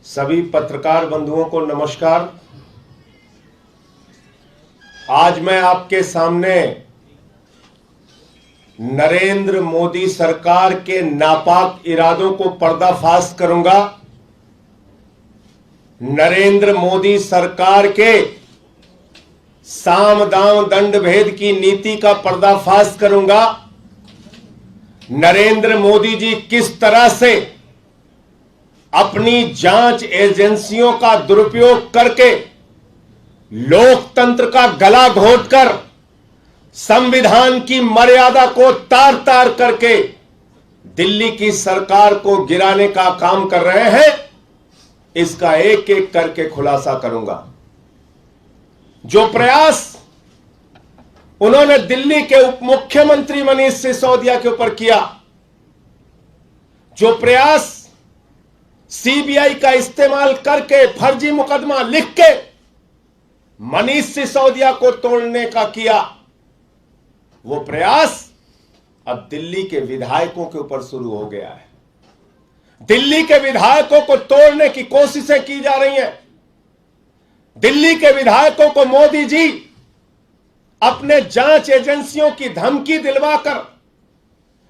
सभी पत्रकार बंधुओं को नमस्कार। आज मैं आपके सामने नरेंद्र मोदी सरकार के नापाक इरादों को पर्दाफाश करूंगा। नरेंद्र मोदी सरकार के साम दाम दंड भेद की नीति का पर्दाफाश करूंगा। नरेंद्र मोदी जी किस तरह से अपनी जांच एजेंसियों का दुरुपयोग करके लोकतंत्र का गला घोटकर संविधान की मर्यादा को तार तार करके दिल्ली की सरकार को गिराने का काम कर रहे हैं, इसका एक एक करके खुलासा करूंगा। जो प्रयास उन्होंने दिल्ली के उप मुख्यमंत्री मनीष सिसोदिया के ऊपर किया, जो प्रयास सीबीआई का इस्तेमाल करके फर्जी मुकदमा लिख के मनीष सिसोदिया को तोड़ने का किया, वो प्रयास अब दिल्ली के विधायकों के ऊपर शुरू हो गया है। दिल्ली के विधायकों को तोड़ने की कोशिशें की जा रही हैं। दिल्ली के विधायकों को मोदी जी अपने जांच एजेंसियों की धमकी दिलवाकर,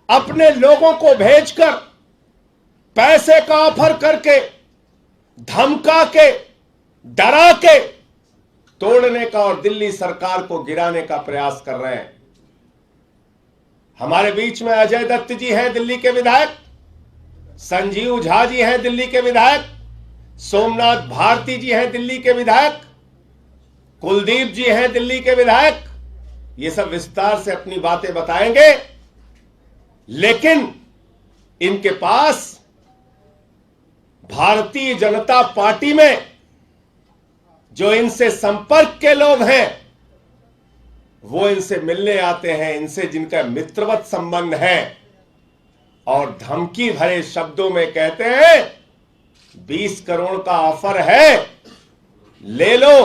अपने लोगों को भेजकर, पैसे का ऑफर करके, धमका के, डरा के तोड़ने का और दिल्ली सरकार को गिराने का प्रयास कर रहे हैं। हमारे बीच में अजय दत्त जी हैं, दिल्ली के विधायक, संजीव झा जी हैं, दिल्ली के विधायक, सोमनाथ भारती जी हैं, दिल्ली के विधायक, कुलदीप जी हैं, दिल्ली के विधायक। ये सब विस्तार से अपनी बातें बताएंगे, लेकिन इनके पास भारतीय जनता पार्टी में जो इनसे संपर्क के लोग हैं, वो इनसे मिलने आते हैं, इनसे जिनका मित्रवत संबंध है, और धमकी भरे शब्दों में कहते हैं 20 करोड़ का ऑफर है, ले लो,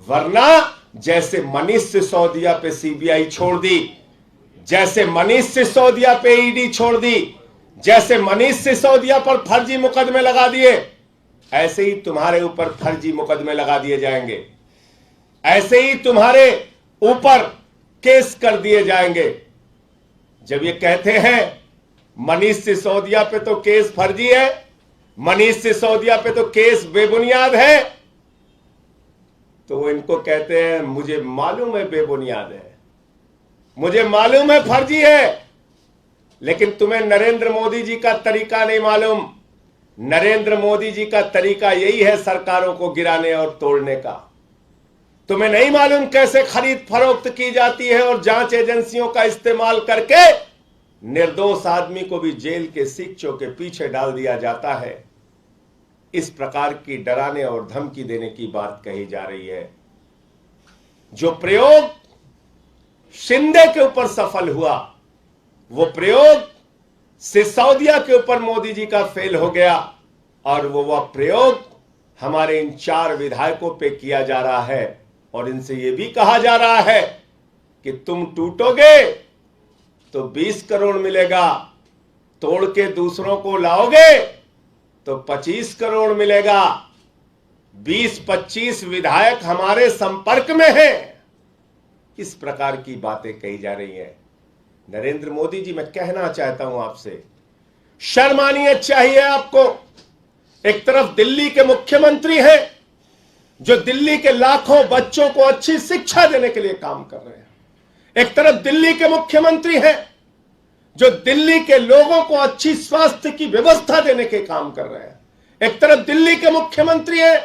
वरना जैसे मनीष सिसोदिया पे सीबीआई छोड़ दी, जैसे मनीष सिसोदिया पे ईडी छोड़ दी, जैसे मनीष सिसोदिया पर फर्जी मुकदमे लगा दिए, ऐसे ही तुम्हारे ऊपर फर्जी मुकदमे लगा दिए जाएंगे, ऐसे ही तुम्हारे ऊपर केस कर दिए जाएंगे। जब ये कहते हैं मनीष सिसोदिया पे तो केस फर्जी है, मनीष सिसोदिया पे तो केस बेबुनियाद है, तो वो इनको कहते हैं मुझे मालूम है बेबुनियाद है, मुझे मालूम है फर्जी है, लेकिन तुम्हें नरेंद्र मोदी जी का तरीका नहीं मालूम। नरेंद्र मोदी जी का तरीका यही है सरकारों को गिराने और तोड़ने का। तुम्हें नहीं मालूम कैसे खरीद फरोख्त की जाती है और जांच एजेंसियों का इस्तेमाल करके निर्दोष आदमी को भी जेल के सिक्चों के पीछे डाल दिया जाता है। इस प्रकार की डराने और धमकी देने की बात कही जा रही है। जो प्रयोग शिंदे के ऊपर सफल हुआ, वो प्रयोग सिसोदिया के ऊपर मोदी जी का फेल हो गया, और वह प्रयोग हमारे इन 4 विधायकों पे किया जा रहा है, और इनसे यह भी कहा जा रहा है कि तुम टूटोगे तो 20 करोड़ मिलेगा, तोड़ के दूसरों को लाओगे तो 25 करोड़ मिलेगा। 20-25 विधायक हमारे संपर्क में हैं। इस प्रकार की बातें कही जा रही हैं। नरेंद्र मोदी जी, मैं कहना चाहता हूं आपसे, शर्म आनी चाहिए आपको। एक तरफ दिल्ली के मुख्यमंत्री हैं जो दिल्ली के लाखों बच्चों को अच्छी शिक्षा देने के लिए काम कर रहे हैं। एक तरफ दिल्ली के मुख्यमंत्री हैं जो दिल्ली के लोगों को अच्छी स्वास्थ्य की व्यवस्था देने के काम कर रहे हैं। एक तरफ दिल्ली के मुख्यमंत्री हैं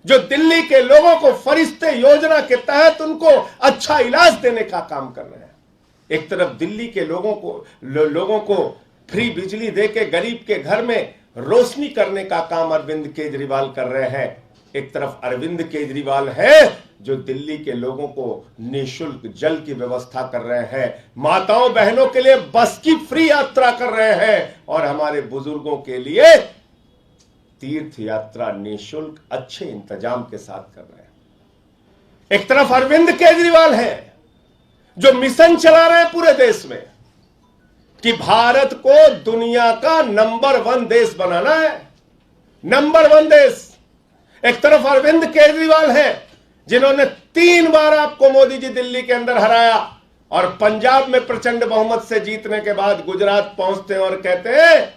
जो दिल्ली के लोगों को फरिश्ते योजना के तहत उनको अच्छा इलाज देने का काम कर रहे हैं। एक तरफ दिल्ली के लोगों को फ्री बिजली देके गरीब के घर में रोशनी करने का काम अरविंद केजरीवाल कर रहे हैं। एक तरफ अरविंद केजरीवाल है जो दिल्ली के लोगों को निःशुल्क जल की व्यवस्था कर रहे हैं, माताओं बहनों के लिए बस की फ्री यात्रा कर रहे हैं, और हमारे बुजुर्गों के लिए तीर्थ यात्रा निःशुल्क अच्छे इंतजाम के साथ कर रहे हैं। एक तरफ अरविंद केजरीवाल है जो मिशन चला रहे हैं पूरे देश में कि भारत को दुनिया का नंबर 1 देश बनाना है, नंबर 1 देश। एक तरफ अरविंद केजरीवाल हैं जिन्होंने 3 बार आपको मोदी जी दिल्ली के अंदर हराया, और पंजाब में प्रचंड बहुमत से जीतने के बाद गुजरात पहुंचते हैं और कहते हैं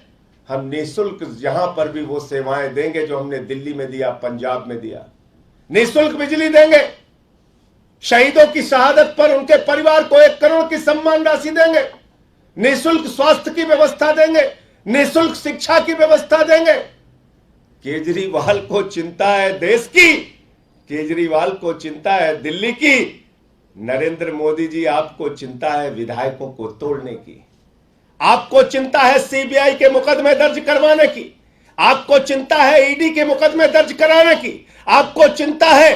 हम निःशुल्क जहां पर भी वो सेवाएं देंगे जो हमने दिल्ली में दिया, पंजाब में दिया। निःशुल्क बिजली देंगे, शहीदों की शहादत पर उनके परिवार को 1 करोड़ की सम्मान राशि देंगे, निःशुल्क स्वास्थ्य की व्यवस्था देंगे, निःशुल्क शिक्षा की व्यवस्था देंगे। केजरीवाल को चिंता है देश की, केजरीवाल को चिंता है दिल्ली की। नरेंद्र मोदी जी, आपको चिंता है विधायकों को तोड़ने की, आपको चिंता है सीबीआई के मुकदमे दर्ज करवाने की, आपको चिंता है ईडी के मुकदमे दर्ज कराने की, आपको चिंता है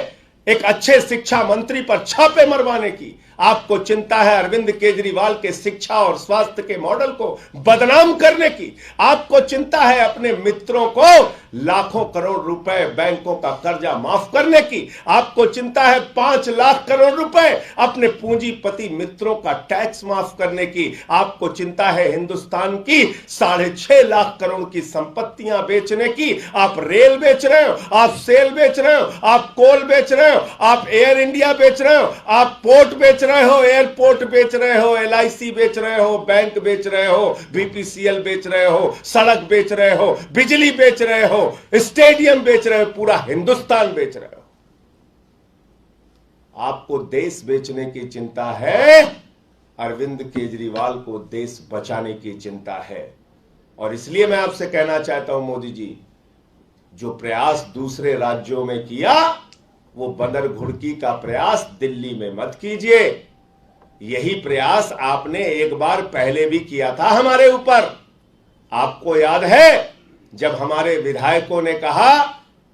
एक अच्छे शिक्षा मंत्री पर छापे मरवाने की, आपको चिंता है अरविंद केजरीवाल के शिक्षा और स्वास्थ्य के मॉडल को बदनाम करने की, आपको चिंता है अपने मित्रों को लाखों करोड़ रुपए बैंकों का कर्जा माफ करने की, आपको चिंता है 5 लाख करोड़ रुपए अपने पूंजीपति मित्रों का टैक्स माफ करने की, आपको चिंता है हिंदुस्तान की 6.5 लाख करोड़ की संपत्तियां बेचने की। आप रेल बेच रहे हो, आप सेल बेच रहे हो, आप कोल बेच रहे हो, आप एयर इंडिया बेच रहे हो, आप पोर्ट बेच रहे हो, एयरपोर्ट बेच रहे हो, LIC बेच रहे हो, बैंक बेच रहे हो, BPCL बेच रहे हो, सड़क बेच रहे हो, बिजली बेच रहे हो, स्टेडियम बेच रहे हो, पूरा हिंदुस्तान बेच रहे हो। आपको देश बेचने की चिंता है, अरविंद केजरीवाल को देश बचाने की चिंता है। और इसलिए मैं आपसे कहना चाहता हूं मोदी जी, जो प्रयास दूसरे राज्यों में किया वो बंदर घुड़की का प्रयास दिल्ली में मत कीजिए। यही प्रयास आपने एक बार पहले भी किया था हमारे ऊपर। आपको याद है जब हमारे विधायकों ने कहा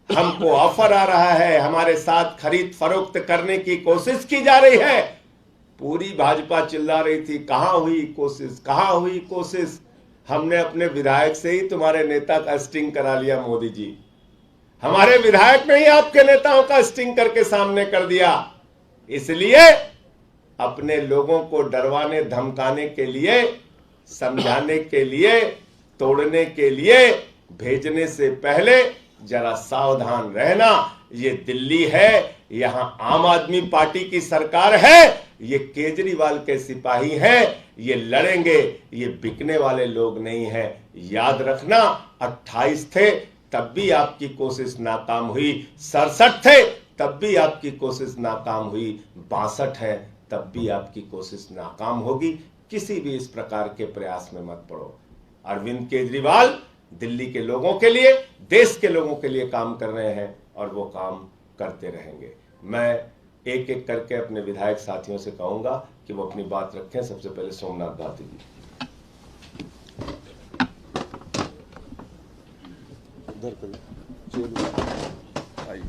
हमको ऑफर आ रहा है, हमारे साथ खरीद फरोख्त करने की कोशिश की जा रही है, पूरी भाजपा चिल्ला रही थी कहां हुई कोशिश, कहां हुई कोशिश। हमने अपने विधायक से ही तुम्हारे नेता का स्टिंग करा लिया मोदी जी, हमारे विधायक ने ही आपके नेताओं का स्टिंग करके सामने कर दिया। इसलिए अपने लोगों को डरवाने धमकाने के लिए, समझाने के लिए, तोड़ने के लिए भेजने से पहले जरा सावधान रहना। ये दिल्ली है, यहां आम आदमी पार्टी की सरकार है, ये केजरीवाल के सिपाही हैं, ये लड़ेंगे, ये बिकने वाले लोग नहीं हैं। याद रखना 28 थे तब भी आपकी कोशिश नाकाम हुई, 67 थे तब भी आपकी कोशिश नाकाम हुई, 62 है तब भी आपकी कोशिश नाकाम होगी। किसी भी इस प्रकार के प्रयास में मत पड़ो। अरविंद केजरीवाल दिल्ली के लोगों के लिए, देश के लोगों के लिए काम कर रहे हैं और वो काम करते रहेंगे। मैं एक एक करके अपने विधायक साथियों से कहूंगा कि वो अपनी बात रखें। सबसे पहले सोमनाथ गांधी जी। आइए।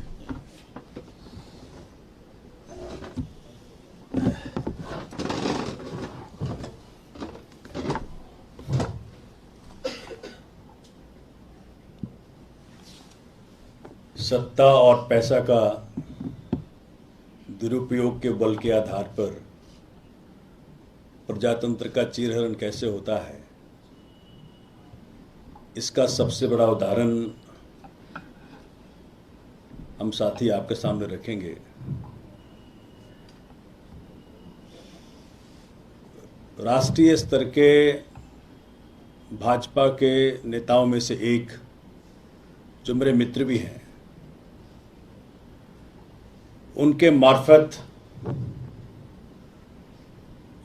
सत्ता और पैसा का दुरुपयोग के बल के आधार पर प्रजातंत्र का चीरहरण कैसे होता है, इसका सबसे बड़ा उदाहरण हम साथी आपके सामने रखेंगे। राष्ट्रीय स्तर के भाजपा के नेताओं में से एक, जो मेरे मित्र भी हैं, उनके मार्फत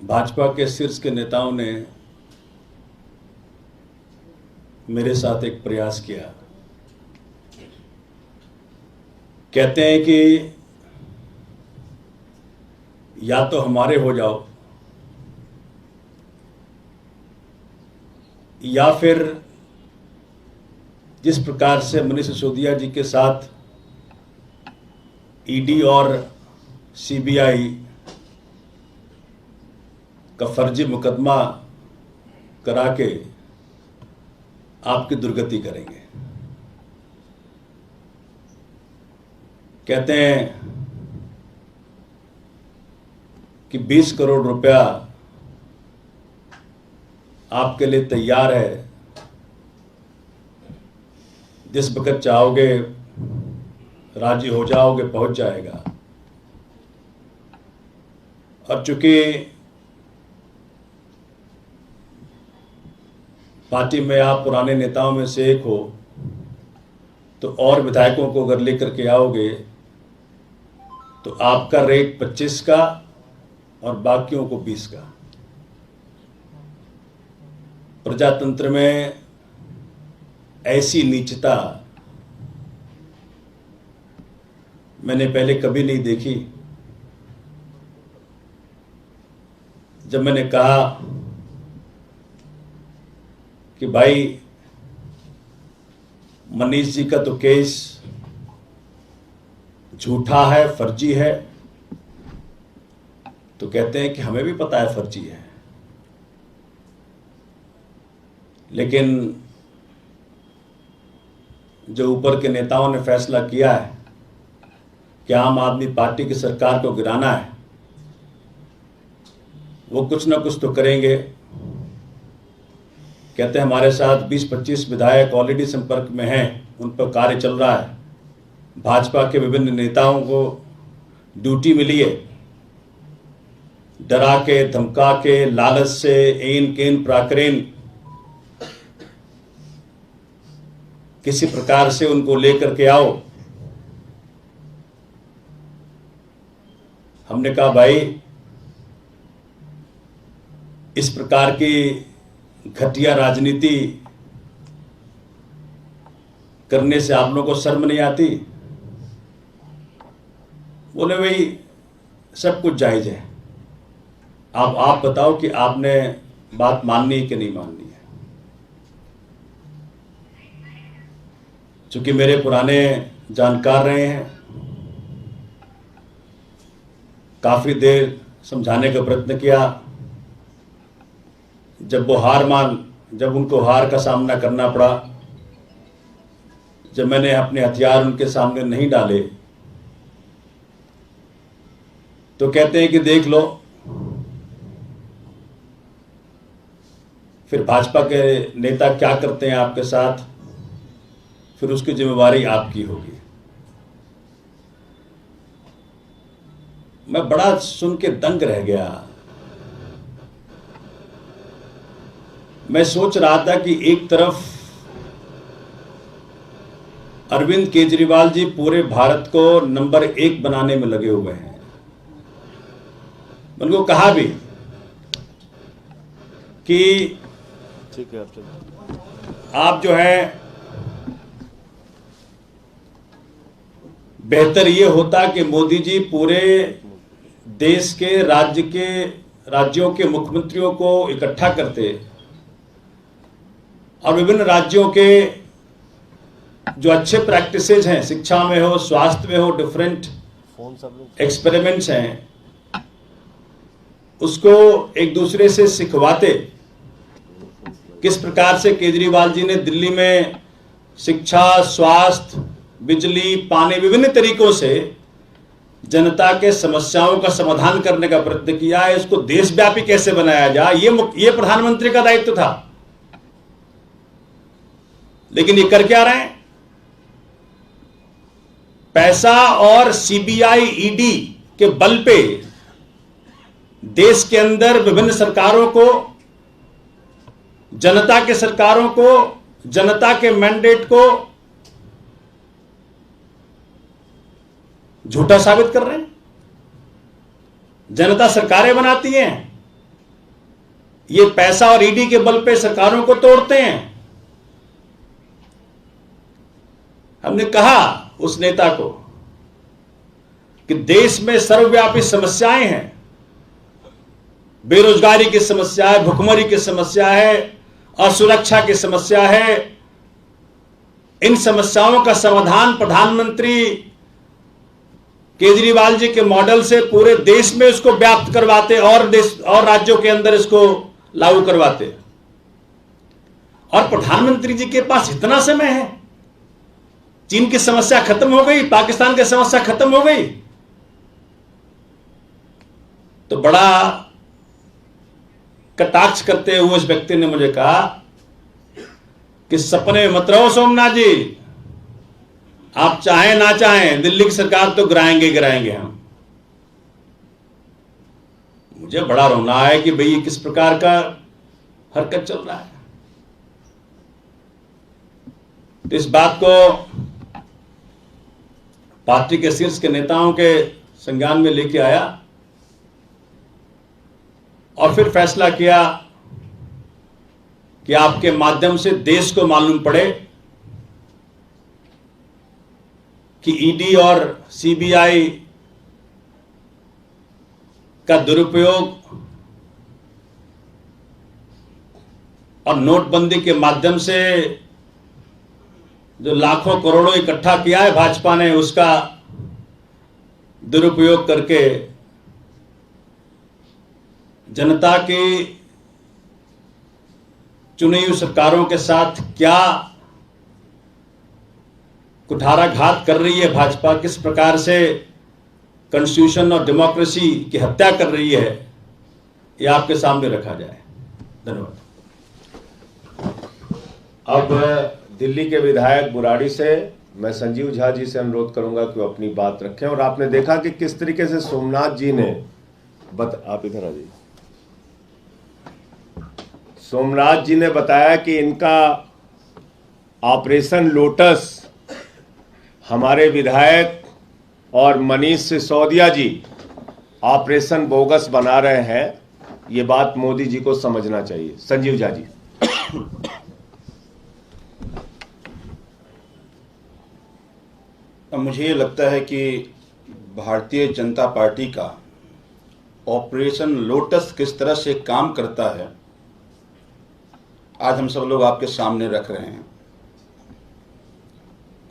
भाजपा के शीर्ष के नेताओं ने मेरे साथ एक प्रयास किया। कहते हैं कि या तो हमारे हो जाओ या फिर जिस प्रकार से मनीष सिसोदिया जी के साथ ईडी और सीबीआई का फर्जी मुकदमा करा के आपकी दुर्गति करेंगे। कहते हैं कि 20 करोड़ रुपया आपके लिए तैयार है, जिस वक्त चाहोगे राजी हो जाओगे, पहुंच जाएगा। और चूंकि पार्टी में आप पुराने नेताओं में से एक हो, तो और विधायकों को अगर लेकर के आओगे तो आपका रेट 25 का और बाकियों को 20 का। प्रजातंत्र में ऐसी नीचता मैंने पहले कभी नहीं देखी। जब मैंने कहा कि भाई मनीष जी का तो केस झूठा है, फर्जी है, तो कहते हैं कि हमें भी पता है फर्जी है, लेकिन जो ऊपर के नेताओं ने फैसला किया है कि आम आदमी पार्टी की सरकार को गिराना है, वो कुछ ना कुछ तो करेंगे। कहते हैं हमारे साथ 20-25 विधायक ऑलरेडी संपर्क में हैं, उन पर कार्य चल रहा है। भाजपा के विभिन्न नेताओं को ड्यूटी मिली है, डरा के, धमका के, लालच से, एन केन प्राकरेन किसी प्रकार से उनको लेकर के आओ। हमने कहा भाई इस प्रकार की घटिया राजनीति करने से आप लोगों को शर्म नहीं आती? बोले भाई सब कुछ जायज है, आप बताओ कि आपने बात माननी है कि नहीं माननी है। चूंकि मेरे पुराने जानकार रहे हैं, काफी देर समझाने का प्रयत्न किया। जब उनको हार का सामना करना पड़ा, जब मैंने अपने हथियार उनके सामने नहीं डाले, तो कहते हैं कि देख लो, फिर भाजपा के नेता क्या करते हैं आपके साथ, फिर उसकी जिम्मेवारी आपकी होगी। मैं बड़ा सुन के दंग रह गया। मैं सोच रहा था कि एक तरफ अरविंद केजरीवाल जी पूरे भारत को नंबर 1 बनाने में लगे हुए हैं। उनको कहा भी कि ठीक है, आप जो है बेहतर ये होता कि मोदी जी पूरे देश के राज्यों के मुख्यमंत्रियों को इकट्ठा करते और विभिन्न राज्यों के जो अच्छे प्रैक्टिसेज हैं, शिक्षा में हो, स्वास्थ्य में हो, डिफरेंट एक्सपेरिमेंट्स हैं, उसको एक दूसरे से सिखवाते। किस प्रकार से केजरीवाल जी ने दिल्ली में शिक्षा, स्वास्थ्य, बिजली, पानी, विभिन्न तरीकों से जनता के समस्याओं का समाधान करने का प्रयत्न किया है। इसको देशव्यापी कैसे बनाया जाए, ये प्रधानमंत्री का दायित्व था। लेकिन ये कर क्या रहे हैं? पैसा और सीबीआई, ईडी के बल पे देश के अंदर विभिन्न सरकारों को, जनता के सरकारों को, जनता के मैंडेट को झूठा साबित कर रहे हैं। जनता सरकारें बनाती हैं, ये पैसा और ईडी के बल पे सरकारों को तोड़ते हैं। हमने कहा उस नेता को कि देश में सर्वव्यापी समस्याएं हैं, बेरोजगारी की समस्या है, भुखमरी की समस्या है, असुरक्षा की समस्या है। इन समस्याओं का समाधान प्रधानमंत्री केजरीवाल जी के मॉडल से पूरे देश में इसको व्याप्त करवाते और राज्यों के अंदर इसको लागू करवाते। और प्रधानमंत्री जी के पास इतना समय है, चीन की समस्या खत्म हो गई, पाकिस्तान की समस्या खत्म हो गई, तो बड़ा कटाक्ष करते हुए उस व्यक्ति ने मुझे कहा कि सपने में मत रहो सोमनाथ जी, आप चाहें ना चाहें दिल्ली की सरकार तो गिराएंगे हम। मुझे बड़ा रोना है कि भाई ये किस प्रकार का हरकत चल रहा है। तो इस बात को पार्टी के शीर्ष के नेताओं के संज्ञान में लेके आया और फिर फैसला किया कि आपके माध्यम से देश को मालूम पड़े कि ईडी और सीबीआई का दुरुपयोग और नोटबंदी के माध्यम से जो लाखों करोड़ों इकट्ठा किया है भाजपा ने, उसका दुरुपयोग करके जनता की चुनी हुई सरकारों के साथ क्या कुठाराघात कर रही है भाजपा, किस प्रकार से कॉन्स्टिट्यूशन और डेमोक्रेसी की हत्या कर रही है, ये आपके सामने रखा जाए। धन्यवाद। अब दिल्ली के विधायक बुराड़ी से मैं संजीव झा जी से अनुरोध करूंगा कि वो अपनी बात रखें। और आपने देखा कि किस तरीके से सोमनाथ जी ने आप इधर आ जाइए। सोमनाथ जी ने बताया कि इनका ऑपरेशन लोटस हमारे विधायक और मनीष सिसोदिया जी ऑपरेशन बोगस बना रहे हैं। ये बात मोदी जी को समझना चाहिए। संजीव झा जी। मुझे ये लगता है कि भारतीय जनता पार्टी का ऑपरेशन लोटस किस तरह से काम करता है आज हम सब लोग आपके सामने रख रहे हैं।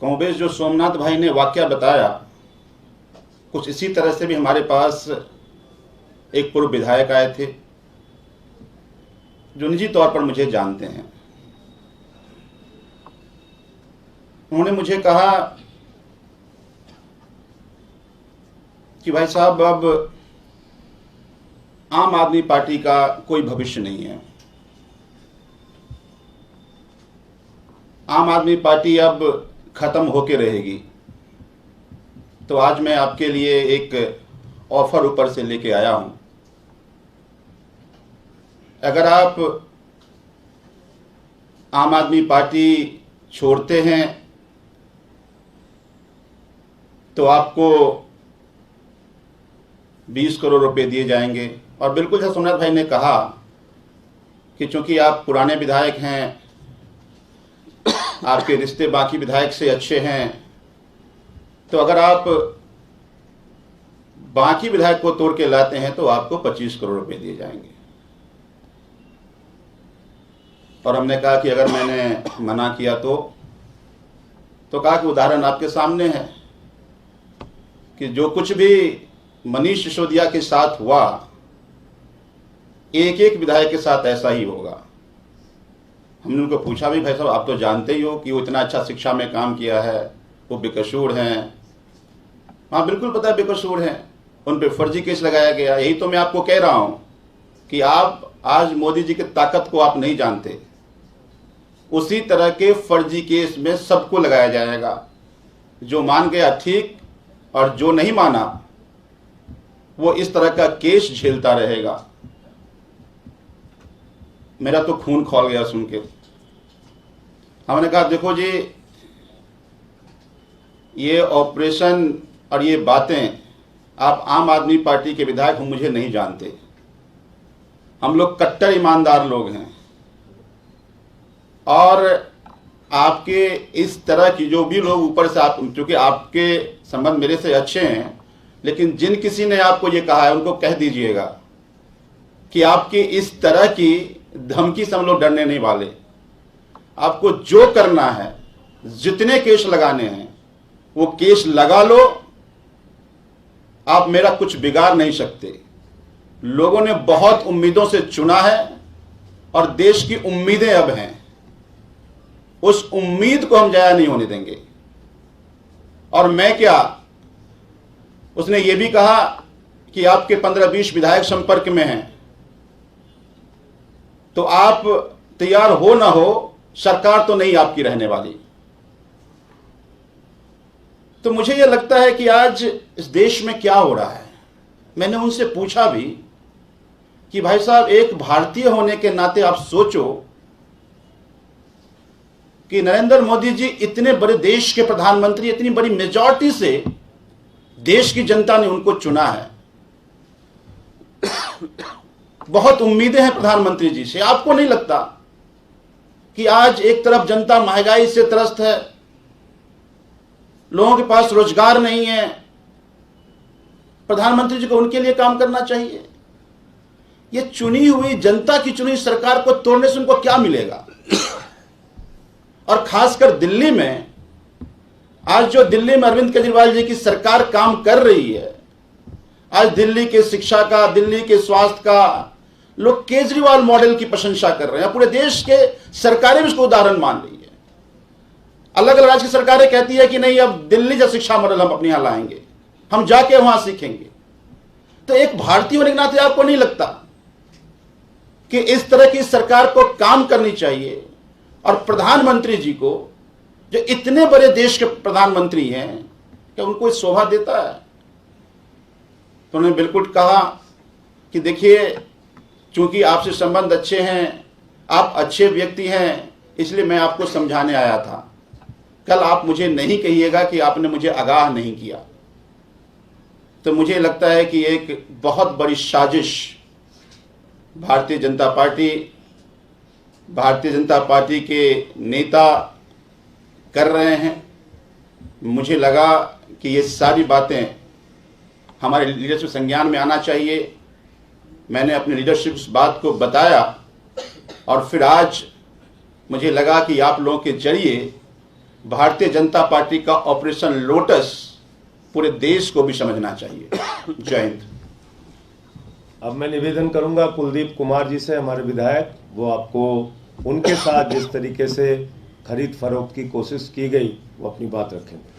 कमोबेश जो सोमनाथ भाई ने वाकया बताया, कुछ इसी तरह से भी हमारे पास एक पूर्व विधायक आए थे जो निजी तौर पर मुझे जानते हैं। उन्होंने मुझे कहा कि भाई साहब, अब आम आदमी पार्टी का कोई भविष्य नहीं है। आम आदमी पार्टी अब खत्म होके रहेगी। तो आज मैं आपके लिए एक ऑफर ऊपर से लेके आया हूं। अगर आप आम आदमी पार्टी छोड़ते हैं तो आपको 20 करोड़ रुपए दिए जाएंगे। और बिल्कुल जैसा सोमनाथ भाई ने कहा कि चूंकि आप पुराने विधायक हैं, आपके रिश्ते बाकी विधायक से अच्छे हैं, तो अगर आप बाकी विधायक को तोड़ के लाते हैं तो आपको 25 करोड़ रुपए दिए जाएंगे। और हमने कहा कि अगर मैंने मना किया तो कहा कि उदाहरण आपके सामने है कि जो कुछ भी मनीष सिसोदिया के साथ हुआ, एक एक विधायक के साथ ऐसा ही होगा। हमने उनको पूछा भी, भाई साहब आप तो जानते ही हो कि वो इतना अच्छा शिक्षा में काम किया है, वो बेकसूर हैं। हाँ बिल्कुल पता है बेकसूर हैं, उन पे फर्जी केस लगाया गया। यही तो मैं आपको कह रहा हूँ कि आप आज मोदी जी की ताकत को आप नहीं जानते। उसी तरह के फर्जी केस में सबको लगाया जाएगा। जो मान गया ठीक, और जो नहीं माना वो इस तरह का केस झेलता रहेगा। मेरा तो खून खौल गया सुन के। हमने कहा देखो जी, ये ऑपरेशन और ये बातें, आप आम आदमी पार्टी के विधायक हम मुझे नहीं जानते। हम लोग कट्टर ईमानदार लोग हैं। और आपके इस तरह की जो भी लोग ऊपर से, आप चूंकि आपके संबंध मेरे से अच्छे हैं, लेकिन जिन किसी ने आपको ये कहा है उनको कह दीजिएगा कि आपकी इस तरह की धमकी से हम लोग डरने नहीं वाले। आपको जो करना है, जितने केस लगाने हैं वो केस लगा लो, आप मेरा कुछ बिगाड़ नहीं सकते। लोगों ने बहुत उम्मीदों से चुना है और देश की उम्मीदें अब हैं। उस उम्मीद को हम जाया नहीं होने देंगे। और मैं क्या, उसने ये भी कहा कि आपके 15-20 विधायक संपर्क में हैं, तो आप तैयार हो ना हो, सरकार तो नहीं आपकी रहने वाली। तो मुझे यह लगता है कि आज इस देश में क्या हो रहा है। मैंने उनसे पूछा भी कि भाई साहब, एक भारतीय होने के नाते आप सोचो कि नरेंद्र मोदी जी इतने बड़े देश के प्रधानमंत्री, इतनी बड़ी मेजॉरिटी से देश की जनता ने उनको चुना है। बहुत उम्मीदें हैं प्रधानमंत्री जी से। आपको नहीं लगता कि आज एक तरफ जनता महंगाई से त्रस्त है, लोगों के पास रोजगार नहीं है, प्रधानमंत्री जी को उनके लिए काम करना चाहिए। ये चुनी हुई जनता की चुनी सरकार को तोड़ने से उनको क्या मिलेगा? और खासकर दिल्ली में, आज जो दिल्ली में अरविंद केजरीवाल जी की सरकार काम कर रही है, आज दिल्ली के शिक्षा का, दिल्ली के स्वास्थ्य का, लोग केजरीवाल मॉडल की प्रशंसा कर रहे हैं। पूरे देश के सरकारें भी इसको उदाहरण मान रही है। अलग अलग राज्य की सरकारें कहती है कि नहीं, अब दिल्ली जैसा शिक्षा मॉडल हम अपने यहां लाएंगे, हम जाके वहां सीखेंगे। तो एक भारतीय होने के नाते आपको नहीं लगता कि इस तरह की सरकार को काम करनी चाहिए? और प्रधानमंत्री जी को, जो इतने बड़े देश के प्रधानमंत्री हैं, क्या उनको इस शोभा देता है? तो उन्होंने बिल्कुल कहा कि देखिए, चूंकि आपसे संबंध अच्छे हैं, आप अच्छे व्यक्ति हैं, इसलिए मैं आपको समझाने आया था। कल आप मुझे नहीं कहिएगा कि आपने मुझे आगाह नहीं किया। तो मुझे लगता है कि एक बहुत बड़ी साजिश भारतीय जनता पार्टी के नेता कर रहे हैं। मुझे लगा कि ये सारी बातें हमारे लीडरशिप संज्ञान में आना चाहिए। मैंने अपने लीडरशिप इस बात को बताया, और फिर आज मुझे लगा कि आप लोगों के जरिए भारतीय जनता पार्टी का ऑपरेशन लोटस पूरे देश को भी समझना चाहिए। जय हिंद। अब मैं निवेदन करूंगा कुलदीप कुमार जी से, हमारे विधायक, वो आपको उनके साथ जिस तरीके से खरीद फरोख्त की कोशिश की गई वो अपनी बात रखेंगे।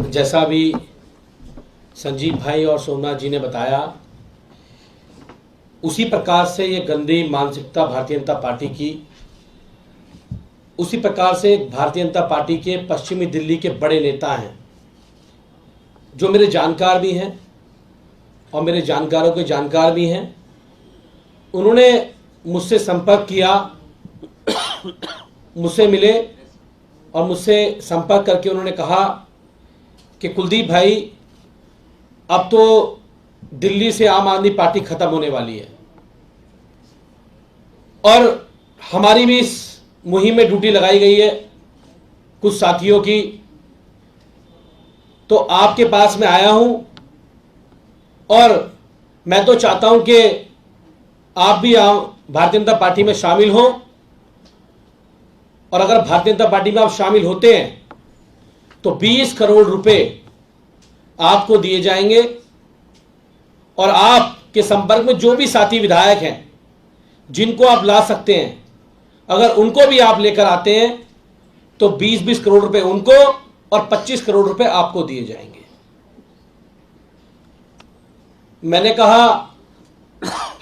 जैसा भी संजीव भाई और सोमनाथ जी ने बताया, उसी प्रकार से ये गंदी मानसिकता भारतीय जनता पार्टी की, उसी प्रकार से भारतीय जनता पार्टी के पश्चिमी दिल्ली के बड़े नेता हैं, जो मेरे जानकार भी हैं और मेरे जानकारों के जानकार भी हैं। उन्होंने मुझसे संपर्क किया, मुझसे मिले और मुझसे संपर्क करके उन्होंने कहा कि कुलदीप भाई, अब तो दिल्ली से आम आदमी पार्टी खत्म होने वाली है और हमारी भी इस मुहिम में ड्यूटी लगाई गई है कुछ साथियों की। तो आपके पास में आया हूं और मैं तो चाहता हूं कि आप भी भारतीय जनता पार्टी में शामिल हों, और अगर भारतीय जनता पार्टी में आप शामिल होते हैं तो 20 करोड़ रुपए आपको दिए जाएंगे, और आपके संपर्क में जो भी साथी विधायक हैं जिनको आप ला सकते हैं, अगर उनको भी आप लेकर आते हैं तो 20-20 करोड़ रुपए उनको और 25 करोड़ रुपए आपको दिए जाएंगे। मैंने कहा,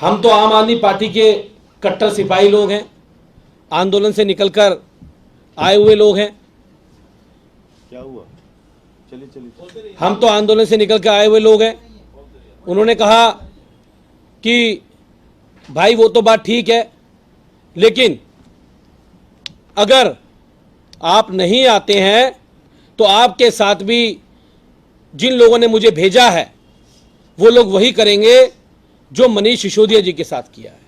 हम तो आम आदमी पार्टी के कट्टर सिपाही लोग हैं, आंदोलन से निकलकर आए हुए लोग हैं। क्या हुआ? चलिए। हम तो आंदोलन से निकल कर आए हुए लोग हैं। उन्होंने कहा कि भाई वो तो बात ठीक है, लेकिन अगर आप नहीं आते हैं तो आपके साथ भी जिन लोगों ने मुझे भेजा है वो लोग वही करेंगे जो मनीष सिसोदिया जी के साथ किया है।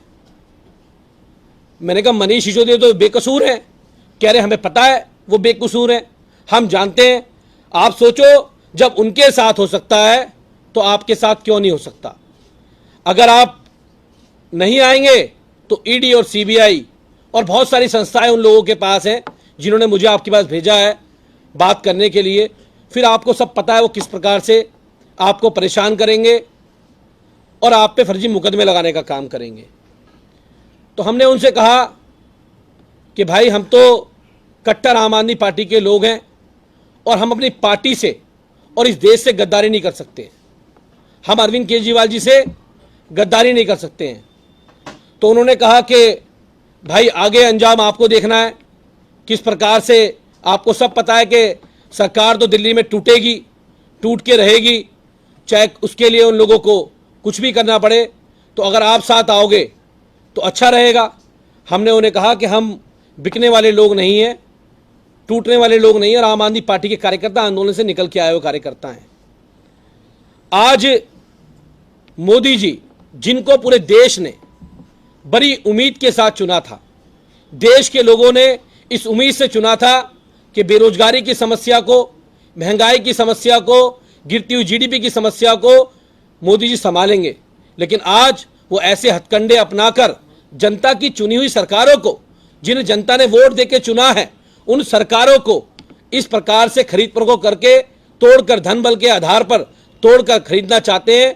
मैंने कहा, मनीष सिसोदिया तो बेकसूर हैं। कह रहे हमें पता है वो बेकसूर हैं, हम जानते हैं। आप सोचो, जब उनके साथ हो सकता है तो आपके साथ क्यों नहीं हो सकता? अगर आप नहीं आएंगे तो ईडी और सीबीआई और बहुत सारी संस्थाएं उन लोगों के पास हैं जिन्होंने मुझे आपके पास भेजा है बात करने के लिए। फिर आपको सब पता है वो किस प्रकार से आपको परेशान करेंगे और आप पे फर्जी मुकदमे लगाने का काम करेंगे। तो हमने उनसे कहा कि भाई, हम तो कट्टर आम आदमी पार्टी के लोग हैं और हम अपनी पार्टी से और इस देश से गद्दारी नहीं कर सकते। हम अरविंद केजरीवाल जी से गद्दारी नहीं कर सकते हैं। तो उन्होंने कहा कि भाई आगे अंजाम आपको देखना है, किस प्रकार से आपको सब पता है कि सरकार तो दिल्ली में टूटेगी, टूट के रहेगी, चाहे उसके लिए उन लोगों को कुछ भी करना पड़े। तो अगर आप साथ आओगे तो अच्छा रहेगा। हमने उन्हें कहा कि हम बिकने वाले लोग नहीं हैं, टूटने वाले लोग नहीं हैं, और आम आदमी पार्टी के कार्यकर्ता आंदोलन से निकल के आए हुए कार्यकर्ता हैं। आज मोदी जी, जिनको पूरे देश ने बड़ी उम्मीद के साथ चुना था, देश के लोगों ने इस उम्मीद से चुना था कि बेरोजगारी की समस्या को, महंगाई की समस्या को, गिरती हुई जीडीपी की समस्या को मोदी जी संभालेंगे। लेकिन आज वो ऐसे हथकंडे अपनाकर जनता की चुनी हुई सरकारों को, जिन्हें जनता ने वोट देकर चुना है, उन सरकारों को इस प्रकार से खरीद फरोख्त करके, तोड़कर, धन बल के आधार पर तोड़कर खरीदना चाहते हैं।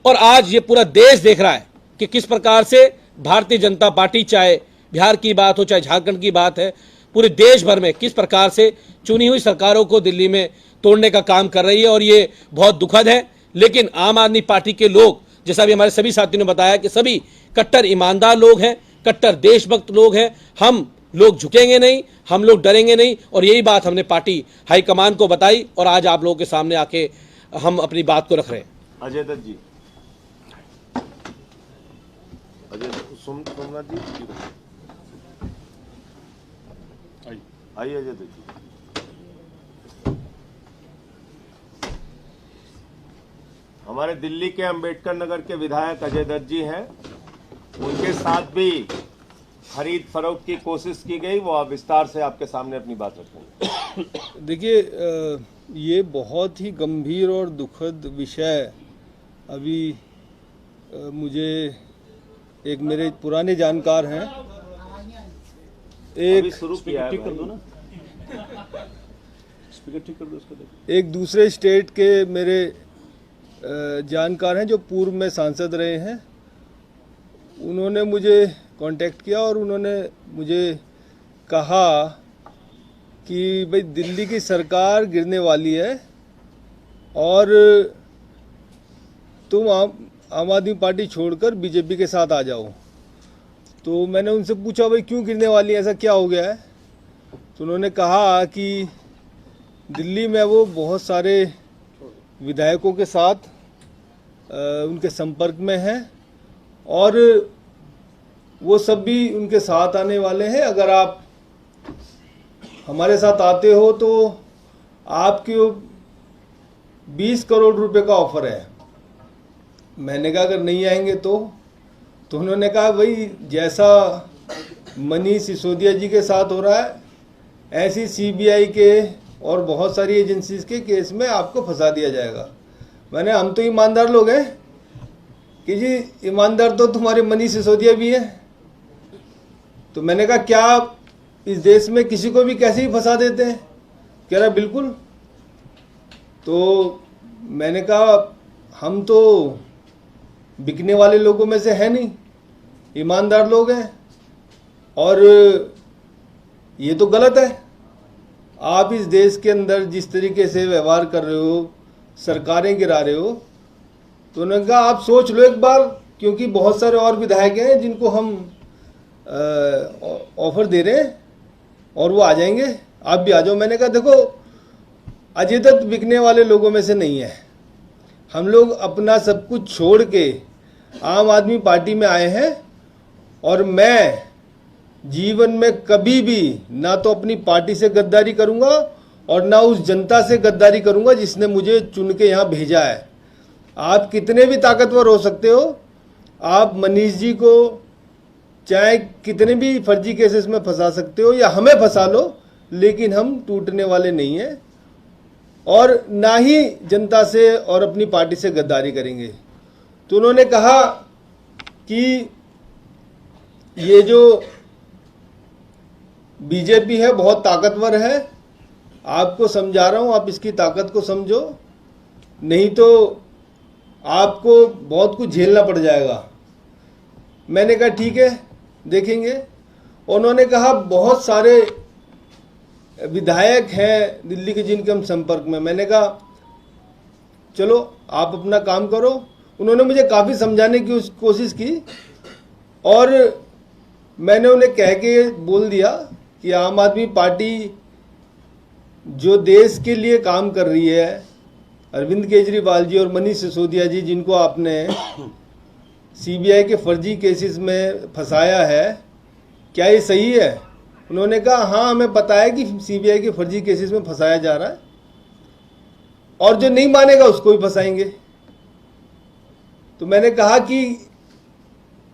और आज ये पूरा देश देख रहा है कि किस प्रकार से भारतीय जनता पार्टी, चाहे बिहार की बात हो, चाहे झारखंड की बात है, पूरे देश भर में किस प्रकार से चुनी हुई सरकारों को दिल्ली में तोड़ने का काम कर रही है। और ये बहुत दुखद है। लेकिन आम आदमी पार्टी के लोग, जैसा भी हमारे सभी साथियों ने बताया, कि सभी कट्टर ईमानदार लोग हैं, कट्टर देशभक्त लोग हैं। हम लोग झुकेंगे नहीं, हम लोग डरेंगे नहीं। और यही बात हमने पार्टी हाईकमान को बताई और आज आप लोगों के सामने आके हम अपनी बात को रख रहे हैं। अजय दत्त जी, सोमनाथ जी, आइए अजय दत्त जी। हमारे दिल्ली के अंबेडकर नगर के विधायक अजय दत्त जी हैं, उनके साथ भी खरीद फरोख्त की कोशिश की गई, वो आप विस्तार से आपके सामने अपनी बात रखेंगे। देखिए, ये बहुत ही गंभीर और दुखद विषय अभी मुझे एक मेरे पुराने जानकार हैं, एक शुरू किया है, ठीक कर दो ना, स्पीकर ठीक कर दो उसको। एक दूसरे स्टेट के मेरे जानकार हैं जो पूर्व में सांसद रहे हैं। उन्होंने मुझे कांटेक्ट किया और उन्होंने मुझे कहा कि भाई दिल्ली की सरकार गिरने वाली है और तुम आम आदमी पार्टी छोड़कर बीजेपी के साथ आ जाओ। तो मैंने उनसे पूछा भाई क्यों गिरने वाली है, ऐसा क्या हो गया है? तो उन्होंने कहा कि दिल्ली में वो बहुत सारे विधायकों के साथ उनके संपर्क में हैं और वो सब भी उनके साथ आने वाले हैं। अगर आप हमारे साथ आते हो तो आपके 20 करोड़ रुपए का ऑफर है। मैंने कहा अगर नहीं आएंगे तो उन्होंने कहा भाई जैसा मनीष सिसोदिया जी के साथ हो रहा है, ऐसी सीबीआई के और बहुत सारी एजेंसीज के केस में आपको फंसा दिया जाएगा। मैंने हम तो ईमानदार लोग हैं कि जी ईमानदार तो तुम्हारे मनीष सिसोदिया भी हैं। तो मैंने कहा क्या इस देश में किसी को भी कैसे ही फंसा देते हैं? कह रहा बिल्कुल। तो मैंने कहा हम तो बिकने वाले लोगों में से है नहीं, ईमानदार लोग हैं और ये तो गलत है। आप इस देश के अंदर जिस तरीके से व्यवहार कर रहे हो, सरकारें गिरा रहे हो, तो उन्होंने कहा आप सोच लो एक बार, क्योंकि बहुत सारे और विधायक हैं जिनको हम ऑफर दे रहे हैं और वो आ जाएंगे, आप भी आ जाओ। मैंने कहा देखो अजय दत्त बिकने वाले लोगों में से नहीं है। हम लोग अपना सब कुछ छोड़ के आम आदमी पार्टी में आए हैं और मैं जीवन में कभी भी ना तो अपनी पार्टी से गद्दारी करूंगा और ना उस जनता से गद्दारी करूंगा जिसने मुझे चुन के यहाँ भेजा है। आप कितने भी ताकतवर हो सकते हो, आप मनीष जी को चाहे कितने भी फर्जी केसेस में फंसा सकते हो या हमें फंसा लो, लेकिन हम टूटने वाले नहीं हैं और ना ही जनता से और अपनी पार्टी से गद्दारी करेंगे। तो उन्होंने कहा कि ये जो बीजेपी है बहुत ताकतवर है, आपको समझा रहा हूँ, आप इसकी ताकत को समझो, नहीं तो आपको बहुत कुछ झेलना पड़ जाएगा। मैंने कहा ठीक है देखेंगे। उन्होंने कहा बहुत सारे विधायक हैं दिल्ली के जिनके हम संपर्क में। मैंने कहा चलो आप अपना काम करो। उन्होंने मुझे काफ़ी समझाने की कोशिश की और मैंने उन्हें कह के बोल दिया कि आम आदमी पार्टी जो देश के लिए काम कर रही है, अरविंद केजरीवाल जी और मनीष सिसोदिया जी जिनको आपने सीबीआई के फर्जी केसेस में फंसाया है, क्या ये सही है? उन्होंने कहा हाँ हमें पता है कि सीबीआई के फर्जी केसेस में फंसाया जा रहा है और जो नहीं मानेगा उसको भी फंसाएंगे। तो मैंने कहा कि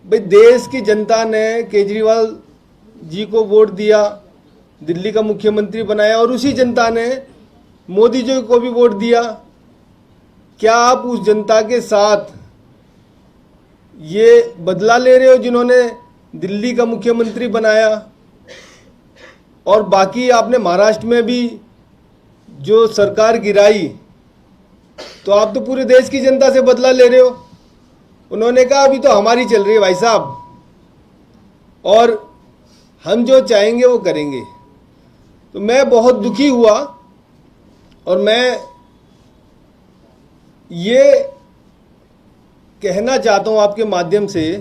भाई देश की जनता ने केजरीवाल जी को वोट दिया, दिल्ली का मुख्यमंत्री बनाया और उसी जनता ने मोदी जी को भी वोट दिया। क्या आप उस जनता के साथ ये बदला ले रहे हो जिन्होंने दिल्ली का मुख्यमंत्री बनाया? और बाकी आपने महाराष्ट्र में भी जो सरकार गिराई, तो आप तो पूरे देश की जनता से बदला ले रहे हो। उन्होंने कहा अभी तो हमारी चल रही है भाई साहब, और हम जो चाहेंगे वो करेंगे। तो मैं बहुत दुखी हुआ और मैं ये कहना चाहता हूँ आपके माध्यम से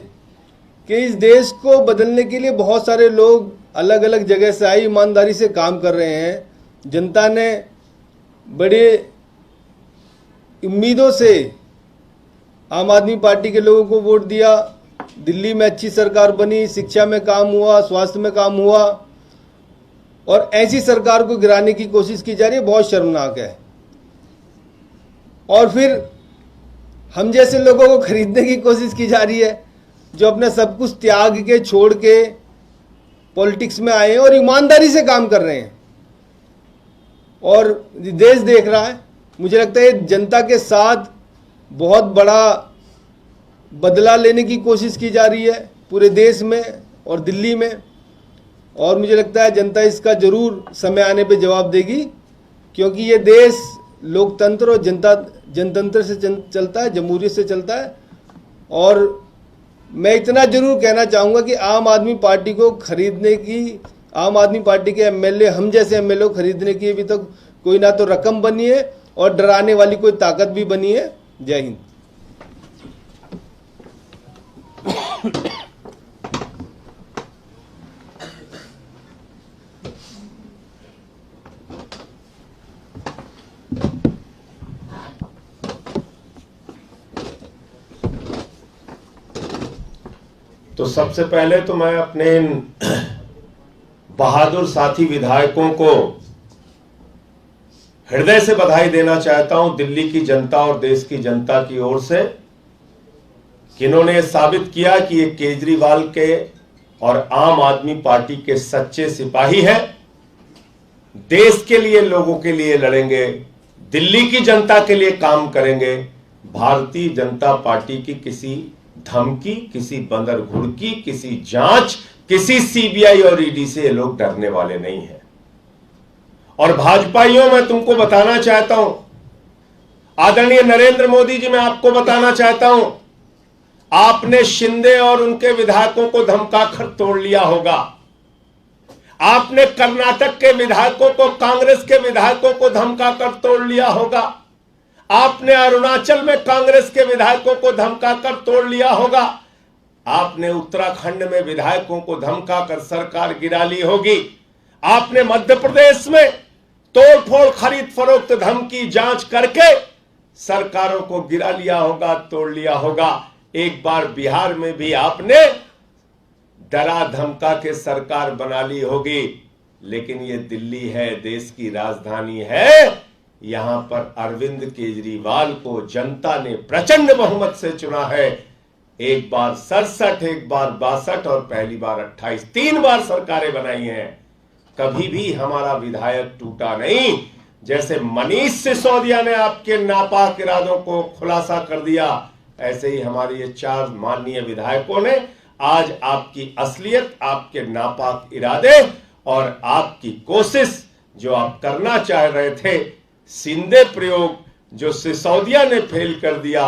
कि इस देश को बदलने के लिए बहुत सारे लोग अलग अलग जगह से आए, ईमानदारी से काम कर रहे हैं। जनता ने बड़े उम्मीदों से आम आदमी पार्टी के लोगों को वोट दिया। दिल्ली में अच्छी सरकार बनी, शिक्षा में काम हुआ, स्वास्थ्य में काम हुआ, और ऐसी सरकार को गिराने की कोशिश की जा रही है, बहुत शर्मनाक है। और फिर हम जैसे लोगों को खरीदने की कोशिश की जा रही है जो अपना सब कुछ त्याग के छोड़ के पॉलिटिक्स में आए हैं और ईमानदारी से काम कर रहे हैं, और देश देख रहा है। मुझे लगता है जनता के साथ बहुत बड़ा बदला लेने की कोशिश की जा रही है पूरे देश में और दिल्ली में, और मुझे लगता है जनता इसका जरूर समय आने पे जवाब देगी, क्योंकि ये देश लोकतंत्र और जनतंत्र से चलता है, जमहूरियत से चलता है। और मैं इतना जरूर कहना चाहूँगा कि आम आदमी पार्टी को खरीदने की, आम आदमी पार्टी के एमएलए, हम जैसे एमएलए को खरीदने की अभी तक कोई ना तो रकम बनी है और डराने वाली कोई ताकत भी बनी है। जय हिंद। तो सबसे पहले तो मैं अपने इन बहादुर साथी विधायकों को हृदय से बधाई देना चाहता हूं, दिल्ली की जनता और देश की जनता की ओर से, कि इन्होंने ये साबित किया कि ये केजरीवाल के और आम आदमी पार्टी के सच्चे सिपाही हैं। देश के लिए, लोगों के लिए लड़ेंगे, दिल्ली की जनता के लिए काम करेंगे। भारतीय जनता पार्टी की किसी धमकी, किसी बंदर घुड़की, किसी जांच, किसी सीबीआई और ईडी से ये लोग डरने वाले नहीं हैं। और भाजपाइयों, मैं तुमको बताना चाहता हूं, आदरणीय नरेंद्र मोदी जी, मैं आपको बताना चाहता हूं, आपने शिंदे और उनके विधायकों को धमकाकर तोड़ लिया होगा। आपने कर्नाटक के विधायकों को, कांग्रेस के विधायकों को धमकाकर तोड़ लिया होगा। आपने अरुणाचल में कांग्रेस के विधायकों को धमकाकर तोड़ लिया होगा। आपने उत्तराखंड में विधायकों को धमकाकर सरकार गिरा ली होगी। आपने मध्य प्रदेश में तोड़फोड़, खरीद फरोख्त, धमकी, जांच करके सरकारों को गिरा लिया होगा, तोड़ लिया होगा। एक बार बिहार में भी आपने डरा धमका के सरकार बना ली होगी। लेकिन ये दिल्ली है, देश की राजधानी है। यहां पर अरविंद केजरीवाल को जनता ने प्रचंड बहुमत से चुना है। एक बार 67, एक बार 62 और पहली बार 28, 3 बार सरकारें बनाई हैं। कभी भी हमारा विधायक टूटा नहीं। जैसे मनीष सिसोदिया ने आपके नापाक इरादों को खुलासा कर दिया, ऐसे ही हमारे ये 4 माननीय विधायकों ने आज आपकी असलियत, आपके नापाक इरादे और आपकी कोशिश जो आप करना चाह रहे थे, शिंदे प्रयोग जो सिसोदिया ने फेल कर दिया,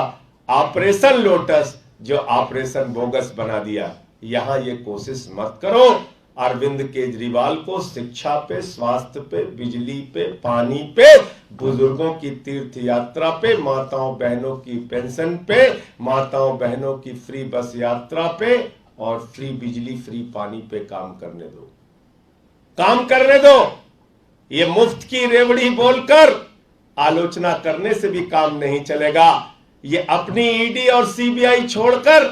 ऑपरेशन लोटस जो ऑपरेशन बोगस बना दिया, यहां ये कोशिश मत करो। अरविंद केजरीवाल को शिक्षा पे, स्वास्थ्य पे, बिजली पे, पानी पे, बुजुर्गों की तीर्थ यात्रा पे, माताओं बहनों की पेंशन पे, माताओं बहनों की फ्री बस यात्रा पे और फ्री बिजली, फ्री पानी पे काम करने दो, काम करने दो। ये मुफ्त की रेवड़ी बोलकर आलोचना करने से भी काम नहीं चलेगा। ये अपनी ईडी और सीबीआई छोड़कर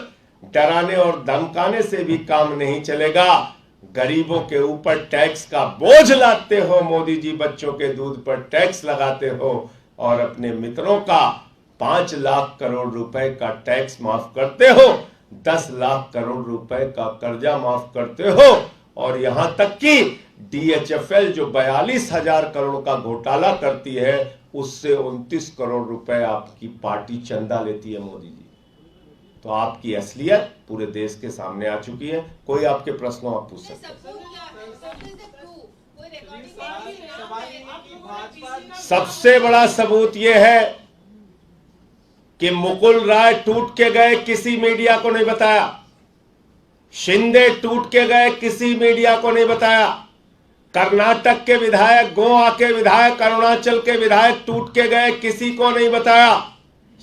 डराने और धमकाने से भी काम नहीं चलेगा। गरीबों के ऊपर टैक्स का बोझ लाते हो मोदी जी, बच्चों के दूध पर टैक्स लगाते हो और अपने मित्रों का 5 लाख करोड़ रुपए का टैक्स माफ करते हो, 10 लाख करोड़ रुपए का कर्जा माफ करते हो और यहां तक कि DHFL जो 42,000 करोड़ का घोटाला करती है उससे 29 करोड़ रुपए आपकी पार्टी चंदा लेती है मोदी जी। तो आपकी असलियत पूरे देश के सामने आ चुकी है। कोई आपके प्रश्नों आप पूछ सकते हैं। सबसे बड़ा सबूत यह है कि मुकुल राय टूट के गए, किसी मीडिया को नहीं बताया। शिंदे टूट के गए, किसी मीडिया को नहीं बताया। कर्नाटक के विधायक, गोवा के विधायक, अरुणाचल के विधायक टूट के गए, किसी को नहीं बताया।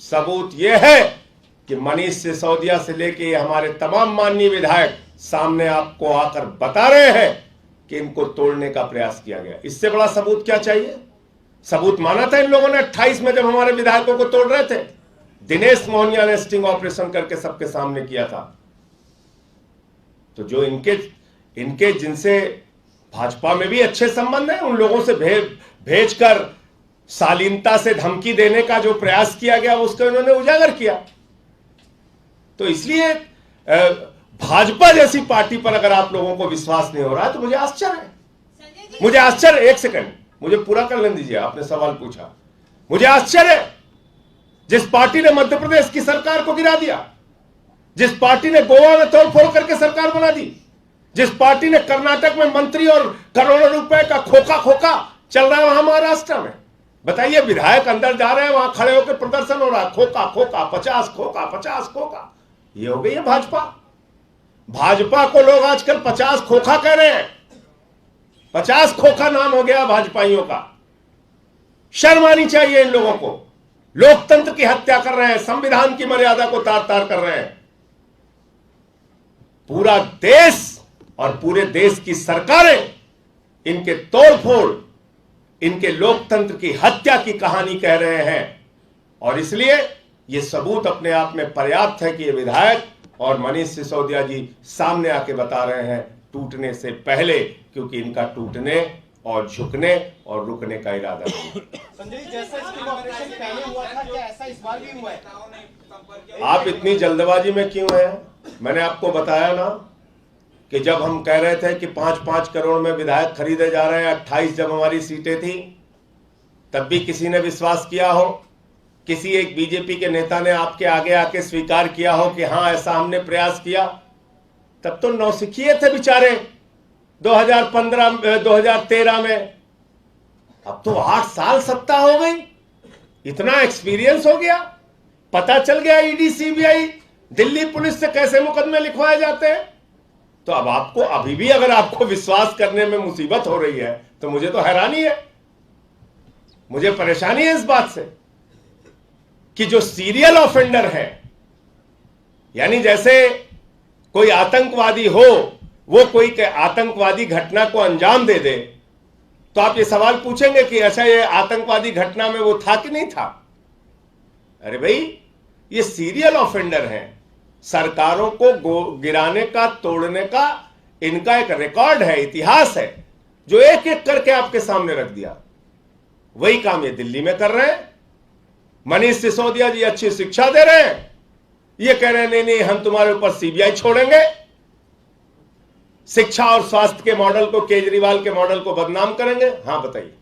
सबूत यह है कि मनीष सिसोदिया से लेके हमारे तमाम माननीय विधायक सामने आपको आकर बता रहे हैं कि इनको तोड़ने का प्रयास किया गया। इससे बड़ा सबूत क्या चाहिए? सबूत माना था इन लोगों ने 28 में जब हमारे विधायकों को तोड़ रहे थे। दिनेश मोहनिया ने स्टिंग ऑपरेशन करके सबके सामने किया था। तो जो इनके जिनसे भाजपा में भी अच्छे संबंध है, उन लोगों से भेजकर शालीनता से धमकी देने का जो प्रयास किया गया उसको इन्होंने उजागर किया। तो इसलिए भाजपा जैसी पार्टी पर अगर आप लोगों को विश्वास नहीं हो रहा है तो मुझे आश्चर्य है। मुझे आश्चर्य, एक सेकंड मुझे पूरा कर लेने दीजिए, आपने सवाल पूछा। मुझे आश्चर्य है जिस पार्टी ने मध्य प्रदेश की सरकार को गिरा दिया, जिस पार्टी ने गोवा में तोड़फोड़ करके सरकार बना दी, जिस पार्टी ने कर्नाटक में मंत्री और करोड़ों रुपए का खोखा चल रहा है वहां महाराष्ट्र में। बताइए, विधायक अंदर जा रहे हैं, वहां खड़े होकर प्रदर्शन हो रहा है, खोखा 50 खोखा। ये हो गई है भाजपा। भाजपा को लोग आजकल 50 खोखा कह रहे हैं। 50 खोखा नाम हो गया भाजपाइयों का। शर्म आनी चाहिए इन लोगों को। लोकतंत्र की हत्या कर रहे हैं, संविधान की मर्यादा को तार-तार कर रहे हैं। पूरा देश और पूरे देश की सरकारें इनके तोड़फोड़, इनके लोकतंत्र की हत्या की कहानी कह रहे हैं। और इसलिए यह सबूत अपने आप में पर्याप्त है कि ये विधायक और मनीष सिसोदिया जी सामने आके बता रहे हैं टूटने से पहले, क्योंकि इनका टूटने और झुकने और रुकने का इरादा नहीं। संजय जी, जैसा स्टिंग ऑपरेशन पहले हुआ था, क्या ऐसा इस बार भी हुआ है? आप इतनी जल्दबाजी में क्यों हैं? मैंने आपको बताया ना कि जब हम कह रहे थे कि 5-5 करोड़ में विधायक खरीदे जा रहे हैं, 28 जब हमारी सीटें थी तब भी किसी ने विश्वास किया हो? किसी एक बीजेपी के नेता ने आपके आगे आके स्वीकार किया हो कि हां ऐसा हमने प्रयास किया? तब तो नौसिखिए थे बेचारे 2013 में। अब तो 8 साल सत्ता हो गई, इतना एक्सपीरियंस हो गया, पता चल गया ईडी सीबीआई दिल्ली पुलिस से कैसे मुकदमे लिखवाए जाते हैं। तो अब आपको अभी भी अगर आपको विश्वास करने में मुसीबत हो रही है तो मुझे तो हैरानी है, मुझे परेशानी है इस बात से कि जो सीरियल ऑफेंडर है, यानी जैसे कोई आतंकवादी हो, वो कोई आतंकवादी घटना को अंजाम दे दे तो आप ये सवाल पूछेंगे कि अच्छा ये आतंकवादी घटना में वो था कि नहीं था? अरे भाई, ये सीरियल ऑफेंडर हैं। सरकारों को गिराने का, तोड़ने का इनका एक रिकॉर्ड है, इतिहास है, जो एक एक करके आपके सामने रख दिया। वही काम ये दिल्ली में कर रहे हैं। मनीष सिसोदिया जी अच्छी शिक्षा दे रहे हैं, ये कह रहे हैं नहीं नहीं हम तुम्हारे ऊपर सीबीआई छोड़ेंगे। शिक्षा और स्वास्थ्य के मॉडल को, केजरीवाल के मॉडल को बदनाम करेंगे। हाँ बताइए,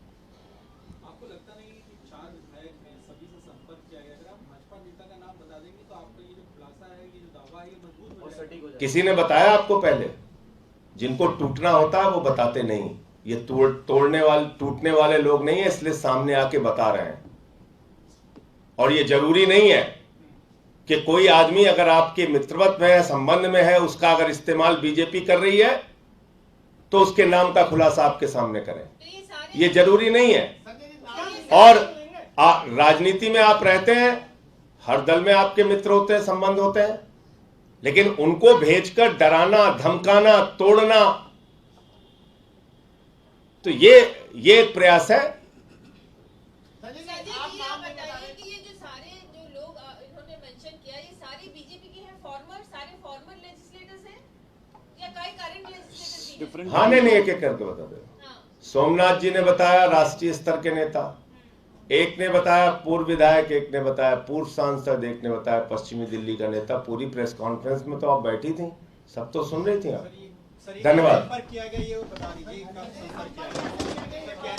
आपको लगता नहीं कि 4 विधायक हैं, सभी से संपर्क किया गया? अगर आप भाजपा नेता का नाम बता देंगे तो आपका ये जो खुलासा है, ये जो दावा है, ये मजबूत हो जाएगा। किसी ने बताया आपको पहले? जिनको टूटना होता है वो बताते नहीं। ये टूटने वाले लोग नहीं है, इसलिए सामने आके बता रहे हैं। और ये जरूरी नहीं है कि कोई आदमी अगर आपके मित्रवत में है, संबंध में है, उसका अगर इस्तेमाल बीजेपी कर रही है तो उसके नाम का खुलासा आपके सामने करें। तो ये सारे ये जरूरी नहीं है। और राजनीति में आप रहते हैं, हर दल में आपके मित्र होते हैं, संबंध होते हैं, लेकिन उनको भेजकर डराना, धमकाना, तोड़ना, तो ये एक प्रयास है। संजय जी, आप बताइए कि ये जो सारे जो लोग इन्होंने मेंशन किया, ये सारे बीजेपी के हैं, सारे फॉर्मर लेजिस्लेटर्स हैं या कई करंट लेजिस्लेटर्स भी हैं? हाँ, नहीं, एक एक करके बता दे। हाँ, सोमनाथ जी ने बताया राष्ट्रीय स्तर के नेता, एक ने बताया पूर्व विधायक, एक ने बताया पूर्व सांसद, एक ने बताया पश्चिमी दिल्ली का नेता। पूरी प्रेस कॉन्फ्रेंस में तो आप बैठी थी, सब तो सुन रही थी आप। धन्यवाद। किया गया ये बता दीजिए, कब संपर्क किया गया?